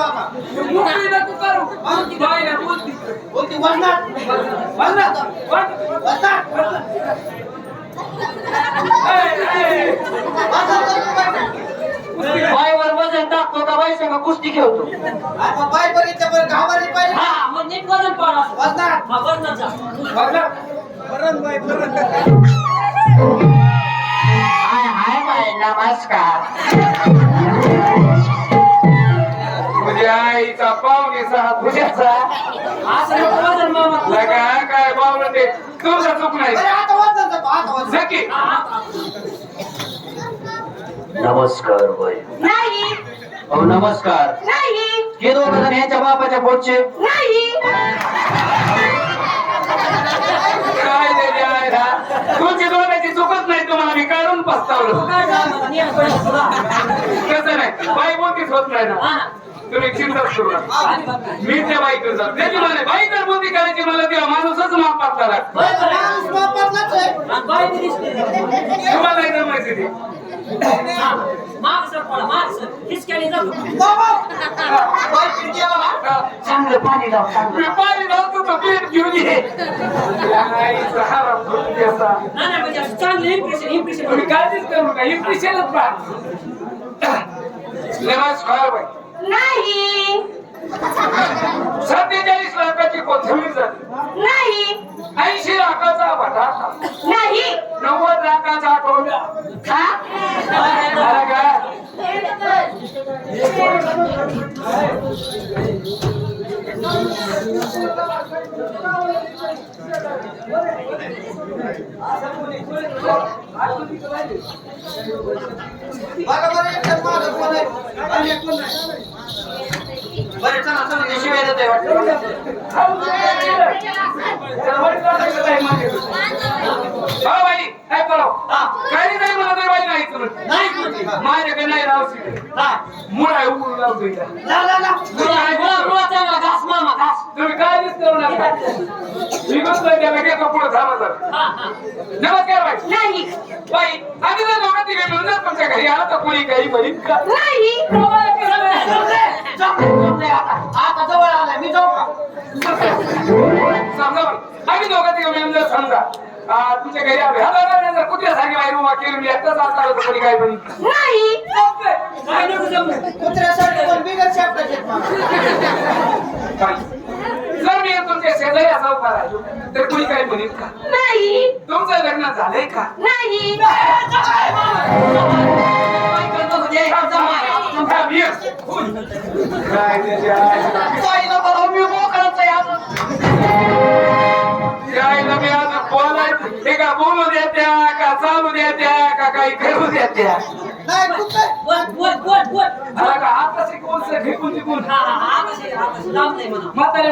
बाबा मुली नको करू बाई ना बोलती बोलती वजनात वजनात बाईवर वजन टाकतो का बाई संग कुस्ती खेळतो आपण बाय बघितलं पण घाबरली पाहिजे हा मग नीट वजन पाडा वजनात हा वजनात जा वजनात वरण बाई वरण हाय हाय बाई नमस्कार तुझ्या आईचा पाहुणेचा तुझ्याचा असं नको वजन मामा लगा काय पाहुणं ते तुझं चूक नाही अरे आता वजन आता वजन नक्की नमस्कार बाई नाही हो नमस्कार नाही हे दोघं जण यांच्या बापाच्या पोटचे नाही काय दिले आहे ना तुमची दोघांची चुकत नाही तुम्हाला मी काढून पस्तावलं कसं नाही बाई बोलतीच होत नाही ना तुम्ही चिंताच करू नका मी त्या बाईकडे जातो त्याची म्हणे बाई जर बोलती करायची मला तेव्हा माणूसच मापात करा माणूस बापातलाच आहे बाई दिसते तुम्हाला नाही जमायचं ते माग सर पडा माग सर हिसक्याने जातो बाबा बाई पिरती आला चांगलं पाणी लाव चांगलं मी पाणी लावतो तो पीठ घेऊन ये आईचा हराम करून द्यायचा. नाही म्हणजे असं चांगलं इम्प्रेशन तुम्ही काळजीच करू नका इम्प्रेशनच पहा नमस्कार बाई नाही 47 लाखाची कोथिंबीर झाली नाही 80 लाखाचा बटाटा नाही 90 लाखाचा टोमॅटो आला का? बघा बरं एकच मागं कोण आहे आणि एक कोण नाही बरं चला चला शिवाय देतोय वाटतं हो बाई काय करो काही नाही मला तरी बाई नाही तुला नाही माझ्याकडे नाही राहू मुळा उघडून लावतो घास मामा घास तुम्ही काळजीच करू नका मी बसलोय त्याला घेतो पुढे थांबा जरा नमस्कार बाई नाही बाई आम्ही जर दोघं तिघे मिळून जर तुमच्या घरी आला तर कोणी काही म्हणीन का नाही आता जवळ आलाय मी जाऊ का समजा बाई आम्ही दोघं तिघे मिळून जर समजा तुमच्या घरी आलो ह्या जर कुत्र्यासारखी बाई रुमा केली मी एकटाच आता आलो तर कोणी काही म्हणीन का नाही काय नको जमू कुत्र्यासाठी पण बिगर शेपटाचे आहेत मला जर मी तुमच्या शेजारी असा उभा राहिलो तर कोणी काही म्हणेल का नाही तुमचं लग्न झालंय का नाही काय त्याच्या बाईला मला मी मोकळाच आहे आता आईला मी आज बोलायचं हे का बोलू देत्या का चालू देत्या का काही करू देत्या नाही कुठं बोल आला का हात कशी कोण फेकून तिकून हा हा हा कशी लांब नाही म्हणा म्हातारे